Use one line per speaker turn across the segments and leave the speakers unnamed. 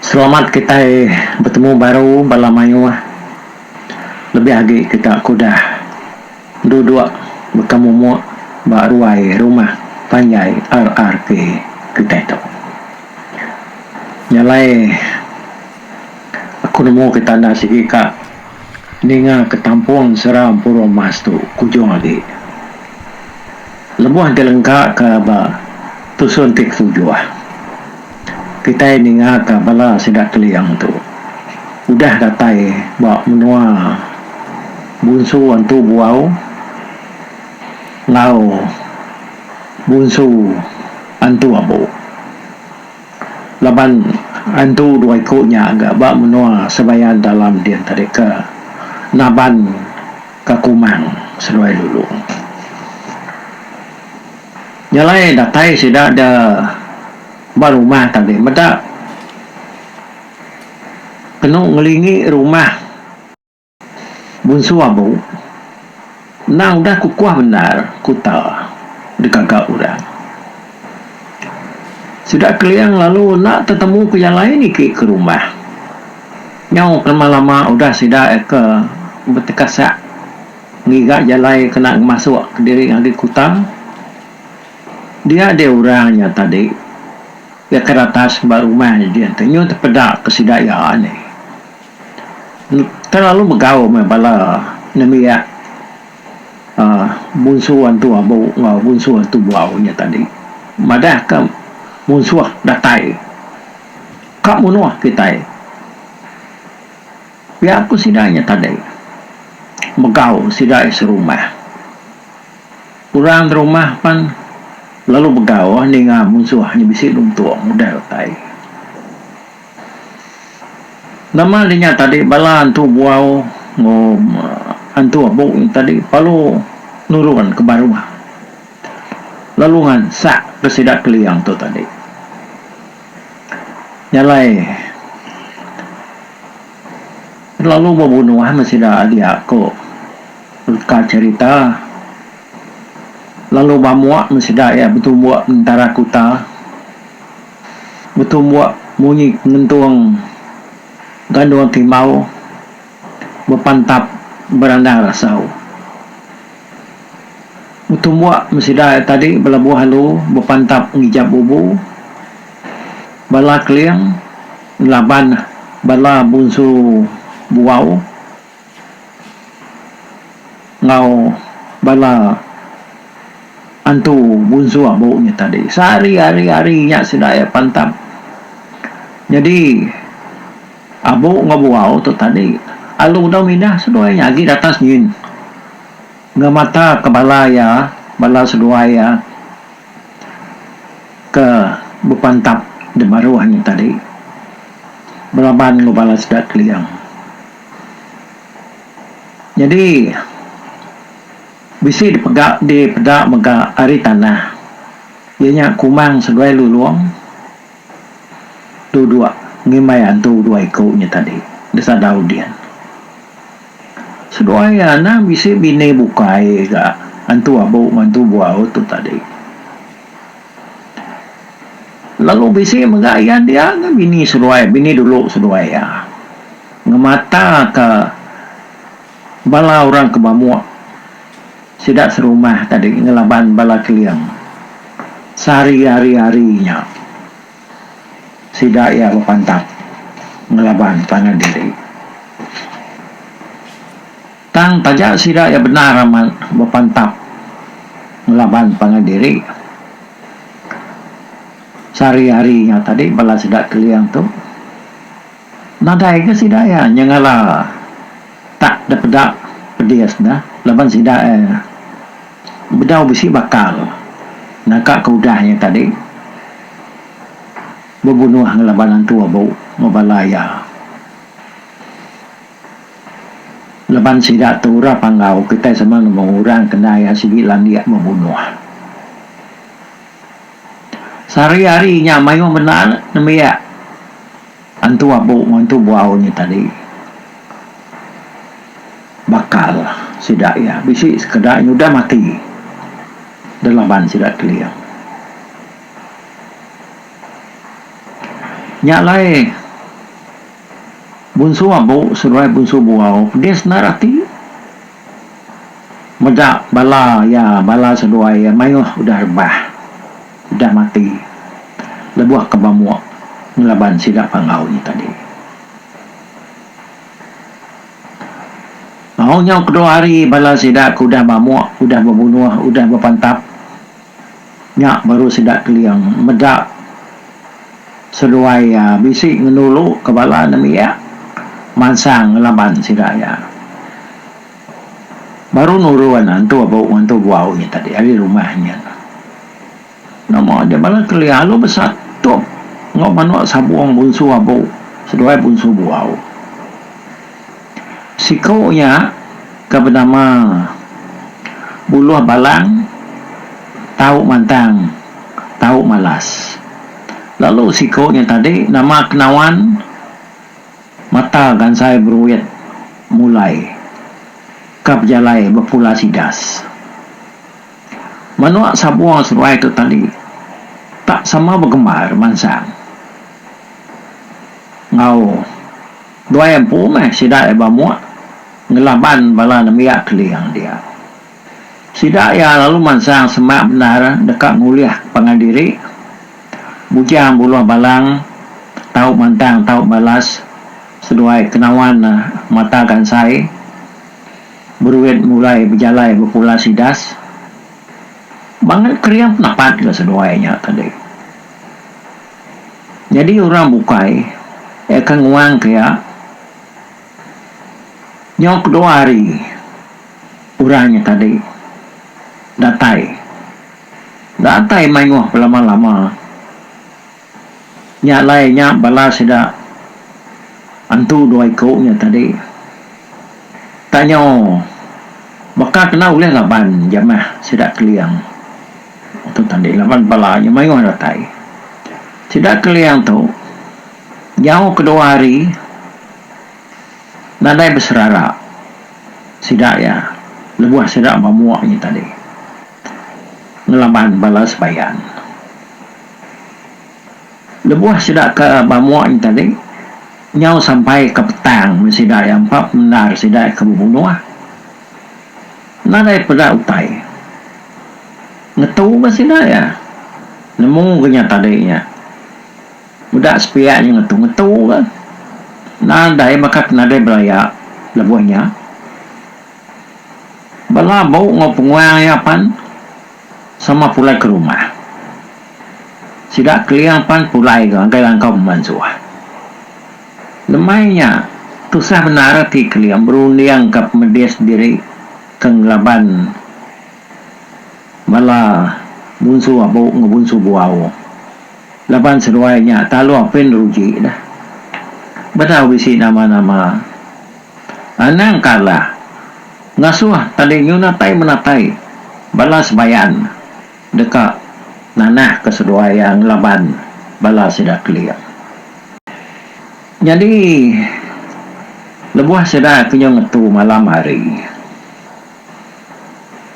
Selamat kita bertemu baru balamayo lebih lagi kita kudah duduk berkamu mu baruai rumah panjai RRK kita itu nyalai aku nemu kita nasi ika ninga ketampung seram puro mas tu kujung lagi lebuhan telengkak ke ba tusuntik tujuah kita ini ngaka bala sidak keliang tu udah datai bawa menua bunsu antu buau ngau bunsu antu abu laban antu dua ikutnya agak bawa menua sebayan dalam dia tadi ke naban ke kumang seluai dulu nyalai datai sidak ada baru rumah tadi medak kena ngelingi rumah bunsu abu nang dah kukuah benar kuta dekagak udah sudah keliang lalu nak tetemu ke yang lain ni ke rumah nyau lama-lama udah sudah ke bertekasak ngigak jalai kena masuk ke diri yang di kuta dia ada orangnya tadi ya ke atas baru rumah dia tanya terpedak kesidaya ni terlalu bergaul bala namanya bunsu antu abu ngau bunsu antu buau nya tadi madah ke bunsu datai kak munuah kita ya aku sidanya tadi bergaul sidai serumah orang rumah pan lalu bergaul ninga musuh hanya bisik untuk mudah tai nama dia tadi bala antu buau ngom antu abuk tadi palu nurun ke baru lalu ngan sak kesidak keliang tu tadi nyalai lalu membunuh masih dah dia ko cerita lalu bamuak mensedak ya betul buat mentara kuta betul buat munyi mengentuang gandung timau berpantap berandang rasau betul buat mensedak tadi belabuh halu berpantap ngijab bubu bala keliang laban bala bunsu buau ngau bala antu bunsu abuknya tadi sehari-hari-harinya sedaya pantap jadi abuk ngabuau tu tadi alu dah minah seduanya lagi atas nyin ngamata ke balaya bala seduaya ke berpantap de maruahnya tadi belaban ngobala sedak keliang jadi bisi dipedak mega ari tanah ianya kumang seduai luluang dua ngimai antu dua ikutnya tadi desa daudian seduai ana bisi bine bukai ga antu abu antu buau tu tadi lalu bisi mengayan dia ke bini seduai bini dulu seduai ya ngemata ke bala orang ke bamuak sidak serumah tadi ngelaban bala keliang sehari-hari-harinya sidak ya berpantap ngelaban tangan diri tang tajak sidak ya benar aman berpantap ngelaban tangan diri sehari-harinya tadi bala sidak keliang tu nadai ke sidak ya nyangala tak dapat pedias dah laban sidak bedau besi bakal nakak keudahnya tadi berbunuh ngelaban antu abu ngobalaya laban sidak tura panggau kita sama mengurang kena ya sibilan dia membunuh sehari-harinya mayu benar namanya antu abu antu buaunya tadi bakal sidak ya bisi sekedarnya udah mati delapan sidak keliang nyak lai bunsu abu seruai bunsu buau des narati medak bala ya bala seruai ya mayuh udah rebah udah mati lebuah ke bamuak ngelaban sidak pangau ni tadi. Maunya kedua hari bala sidak udah bamuak udah berbunuh udah berpantap nyak baru sidak keliang medak seruai ya bisik ngenulu ke bala namia mansang ngelaban sidak ya baru nuruan antu buau ni tadi hari rumahnya nama dia bala keliang lu besar top ngok manuak sabuang bunsu abu seruai bunsu buau sikonya ke bernama buluh balang tahu mantang tahu malas lalu sikonya tadi nama kenawan mata gansai beruit mulai kap jalai berpulasi das manuak sabuang seruai itu tadi tak sama bergemar mansang ngau dua yang pumeh sidak bamuak ngelaban bala namiak keliang dia sidak ya lalu mansang semak benar dekat nguliah pangandiri bujang buluh balang tahu mantang tahu balas seduai kenawan mata gansai beruit mulai berjalai berpulasi das banget kriang penapat ke seduainya tadi jadi orang bukai akan nguang kaya nyok kedua hari orangnya tadi datai mayuh lama-lama nyak lainnya bala sida antu dua ikutnya tadi tanya maka kena oleh laban jamah sida keliang itu tadi laban bala nya mayuh datai sida keliang tu jauh kedua hari nadai berserara sidak ya lebuah sidak mamuaknya tadi ngelaban balas bayan lebuah sidak ke mamuaknya tadi nyau sampai ke petang sidak yang empat benar sidak ke bunuh nadai pada utai ngetu ke sidak ya nemu kenya tadinya budak sepiaknya ngetu kan nadai bakat nadai beraya lebuhnya bala bau ngopenguang yapan sama pulai ke rumah sidak keliang pan pulai ke angkai langkau memansuah lemainya tusah benar ti keliang berunding ke medias diri kenggelaban bala bunsu abu ngebunsu buau laban seruainya talu apin ruji dah badau bisi nama-nama anang kalah ngasuh tadi nyunatai menatai balas bayan dekat nanah kesedua yang laban balas sidak keliang jadi lebuah sidak kenyang ngetu malam hari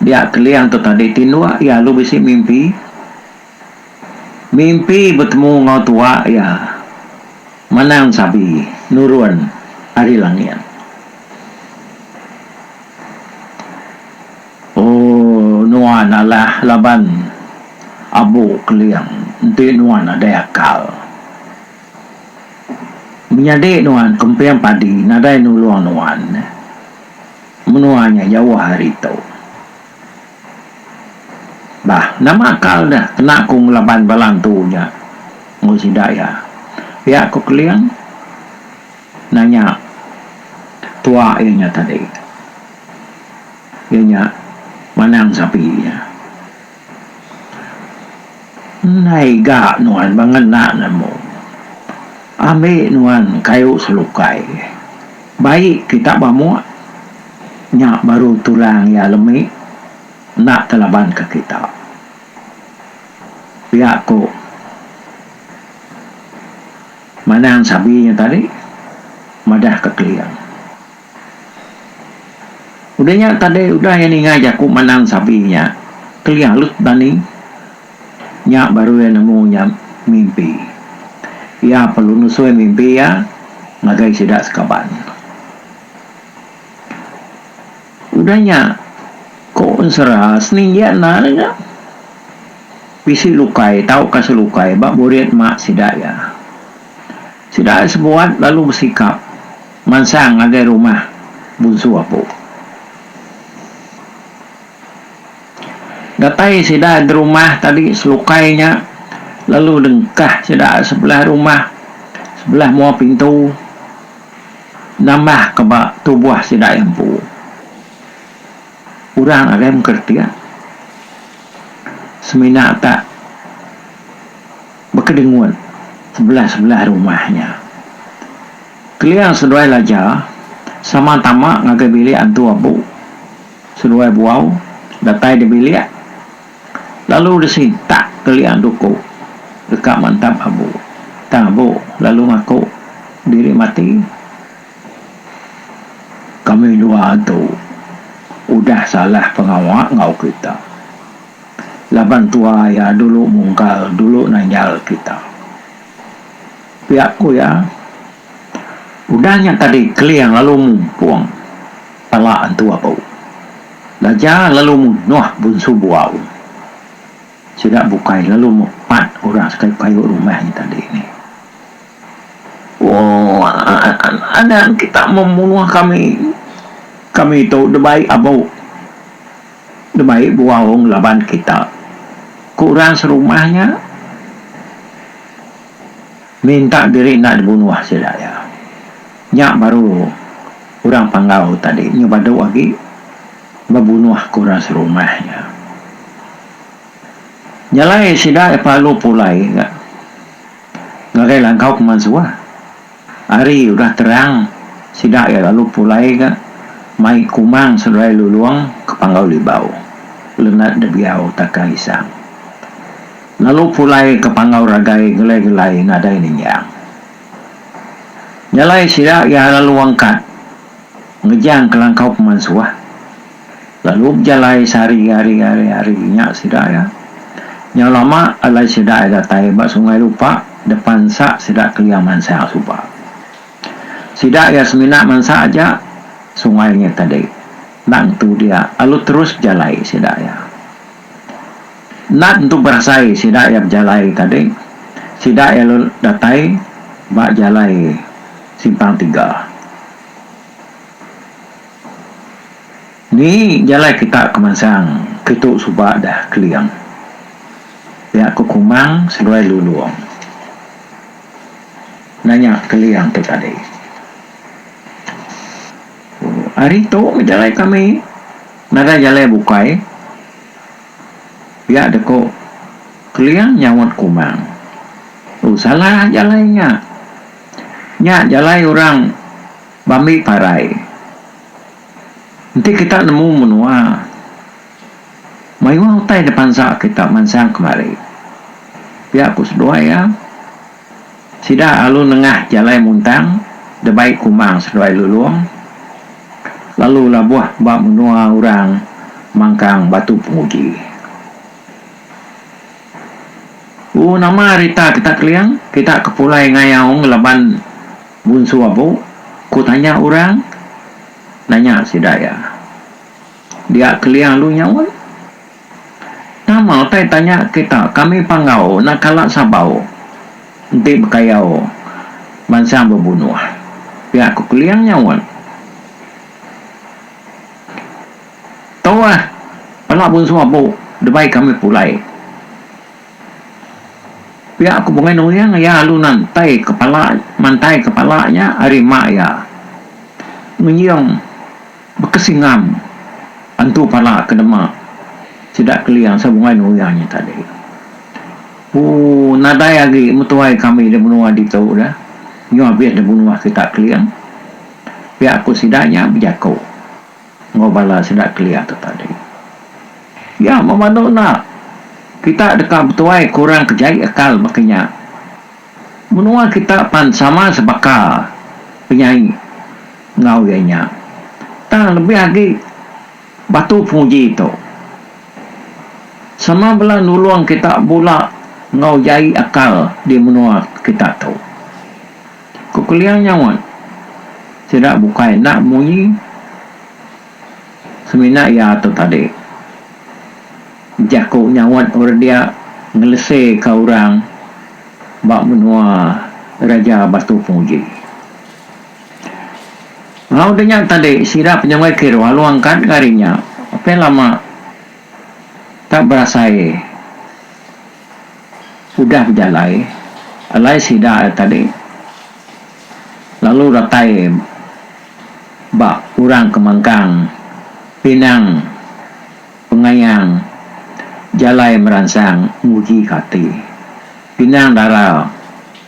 dia keliang tu tadi tinua ya lu bisi mimpi bertemu ngau tua ya manang sabi nurun hari langit nuan alah laban abu keliang nanti nuan ada akal menyade nuan kempiang padi nadai nuluang nuan menuanya jauh hari itu bah nama akal dah kena kung laban balantunya ngusidaya ya aku keliang nanya tua ianya tadi ianya manang sapinya nai ga nuan bangena namo ame nuan kayu selukai baik kita bamu nyak baru tulang ya lemi nak telaban ke kita pihak ko manang sabinya tadi madah ke keliang udahnya tadi udah yang ngajak ku manang sabinya keliang lut bani nyak baru yang nemunya mimpi ya perlu nusui mimpi ya ngagai sidak sekaban. Udahnya kok seras nih ya nanya bisi lukai tahu kasih lukai bak murid mak sidak ya. Sidak sebuat lalu bersikap mansang ngagai rumah bunsu apu. Datai sidak di rumah tadi selukainya lalu dengkah sidak sebelah rumah sebelah mua pintu nambah kebak tubuh sidak yang pu. Urang ada yang mengerti ya. Semina tak berkedenguan sebelah-sebelah rumahnya. Keliang seduai laja sama tamak ngagai bilik antu abu. Seduai buau datai di bilik. Lalu disintak keliang duku dekat mantap abu. Tang abu lalu ngaku diri mati. Kami dua tu udah salah pengawak ngau kita. Laban tua ya dulu mungkal dulu nanyal kita. Pihakku ya. Udahnya tadi keliang lalu mumpung palaan tua bau. Laja lalu munuh bunsu buau. Sidak bukai lalu mepat orang sekali kayu rumahnya tadi ini. Oh, ada kita membunuh kami itu debaik abau debaik buang laban kita kurang serumahnya minta diri nak dibunuh sedaya nyak baru orang panggau tadi nyoba do lagi membunuh kurang serumahnya nyalai sidak palu pulai ngagai langkau kemansua hari udah terang sidak ya lalu pulai mai kumang serai luluang ke panggau libau lenat debiau takai isang lalu pulai ke panggau ragai gelai-gelai ngadai ninyang nyalai sidak ya lalu angkat ngejang ke langkau pemansuah lalu jalai sehari hari nyak sidak ya nyalama alai sidak datai bak sungai lupa depan sak sidak keliang mansa subak sidak ya seminak mansa aja sungainya tadi nak tu dia lalu terus jalai sidaya nak tu bersai sidaya jalai tadi sidaya lalu datai bak jalai simpang 3 ni jalai kita kemansang ketuk subak dah keliang pihak kukumang seluai luluang nanya keliang tu tadi hari tu menjalai kami nada jalai bukai pihak deko keliang nyawat kumang salah jalainya nyak jalai orang bami parai nanti kita nemu menua mayuah utai depan sak kita mansang kemari pihak kusdua ya sida alu nengah jalai muntang debai kumang seduai luluang lalu labuah bak menua orang mangkang batu penguji. Nama Rita kita keliang kita kepulai ngayang laban bunsu abu ku tanya orang nanya si daya dia keliang lu nyawan nama tai tanya kita kami panggau nak kalak sabau nanti berkayau mansang berbunuh pihak ku keliang nyawan tahulah palak bunsu abu debai kami pulai pihak aku bungai nuyang ya lu nantai kepala mantai kepalanya hari mak ya menyang berkesingam antu pala ke demak sidak keliang sabungai nuyangnya tadi nadai lagi mutuai kami dia menua di tau dah nyo habis dia bunuh kita keliang pihak aku sidaknya berjaku ngobala sidak keliang tu tadi ya memandu nak kita dekat betuai kurang kejai akal makanya menua kita pan sama sebakar penyanyi ngau ianya tak lebih lagi batu penguji itu sama belah nuluang kita pula ngau jai akal di menua kita tu kekuliang nyawan sida bukai nak munyi semina ya tu tadi jakuk nyawat orang dia ngelese ke orang bak menua Raja Batu Penguji. Mau dengar tadi sida penyamai kira walau angkat karinya apa lama tak berasai udah berjalai alai sida tadi lalu ratai bak urang Kemangkang Pinang Pengayang jalai meransang nguji kati Pinang darah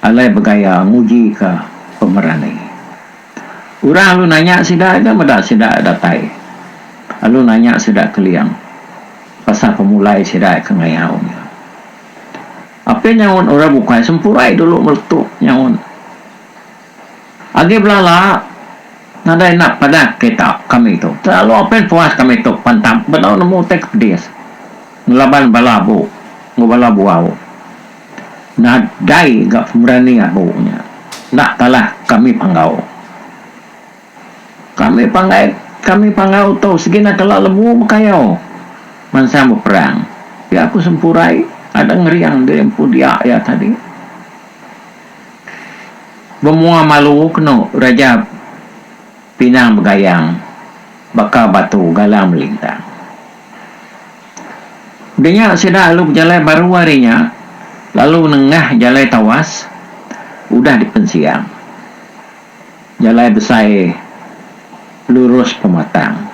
alai bergaya nguji ke pemerani. Urang lu nanya sida ada medak sida datai lu nanya sida keliang pasal pemulai sida kengayau apa nyawan orang bukai sempurai dulu meletup nyawan agi belala nadai nak pada kita kami itu terlalu apa puas kami itu pantam betul nemu tek pedes ngelaban balabu ngobalabu au nadai gak berani abunya nak talah kami panggau kami panggau tau segina kalau lemu makayau mansa berperang ya aku sempurai ada ngeriang dia pun dia ya tadi Bemua malu kena Raja Pinang bergayang bakal batu galang melintang. Dia sudah lalu berjalan baru harinya lalu nengah jalan tawas udah di pensiang jalan besar lurus pematang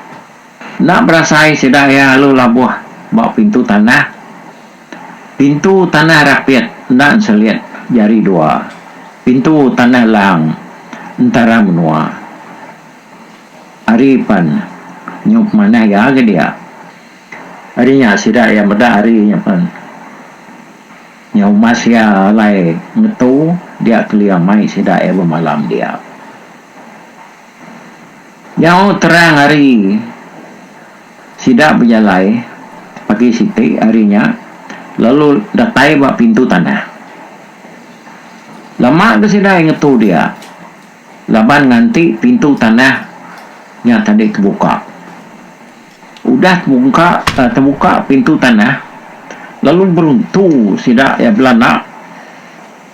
nak berasai sudah ya lalu labuh bawa pintu tanah rapiat nak seliat jari dua pintu tanah lang antara menua Aripan nyup mana ya ke dia harinya sida yang beda harinya pan nyau masya lai ngetu dia kelia mai sida bermalam dia nyau terang hari sida berjalai pagi siti harinya lalu datai bak pintu tanah lama ke sida yang ngetu dia laban nganti pintu tanah yang tadi terbuka udah terbuka pintu tanah lalu beruntu sida ya belana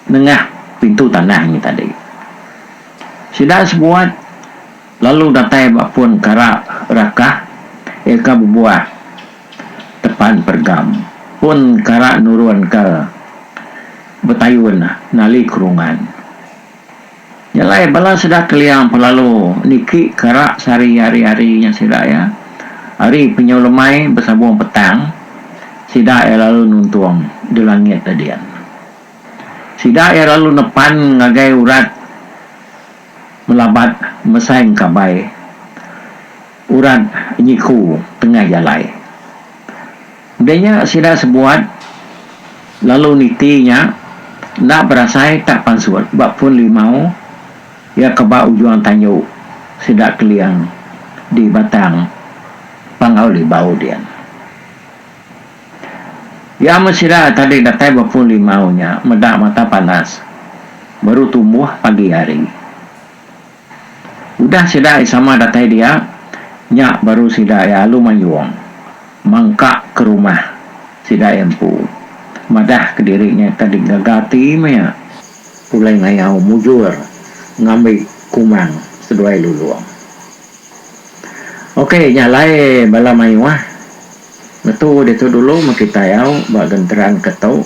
nengah pintu tanahnya tadi sida sebuat lalu datai pun karak rakah eka berbuah depan pergam pun karak nurun ke betayun nali kerungan nyalai bala sudah keliang pelalu niki karak sehari hari-harinya sida ya hari penyolemai bersabung petang sida ya lalu nuntuang di langit tadian sida ya lalu nepan ngagai urat melabat mesaing kabai urat nyiku tengah jalai denya sida sebuat lalu nitinya nak berasai tak pansuat bak pun limau ya keba ujuan tanyu sida keliang di batang pangau di bau dian ya mesira tadi datai bapun limaunya medak mata panas baru tumbuh pagi hari udah sida sama datai dia nyak baru sida ya lumayuang mangkak ke rumah sida empu madah ke dirinya tadi gagati maya pulai ngayau mujur ngambil kumang seduai luluang okey nyalai bala mayuah metu dia tu dulu makita yau bak genteran ketau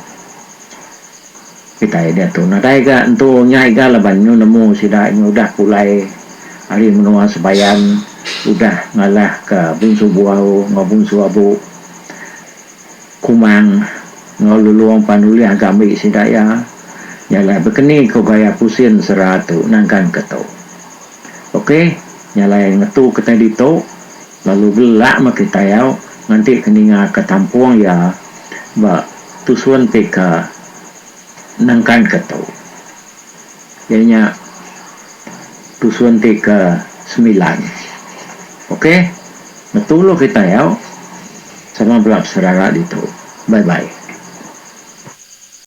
kita dia tu nadai ga entu nyai ga laban nyu nemu sida nyu udah pulai hari menua sebayan udah ngalah ke bungsu buau ngabungsu abu kumang ngoluluang panuli agak ambil sida ya nyalai berkeni kau gaya pusin seratu nangkan ketau okey nyalai ngetu kita dito lalu gelak makita yau nanti keninga ketampuang ya ba tusuan teka nangkan ketau jadinya tusuan teka 9 okey betul lo kita yau sama belak serara dito bye bye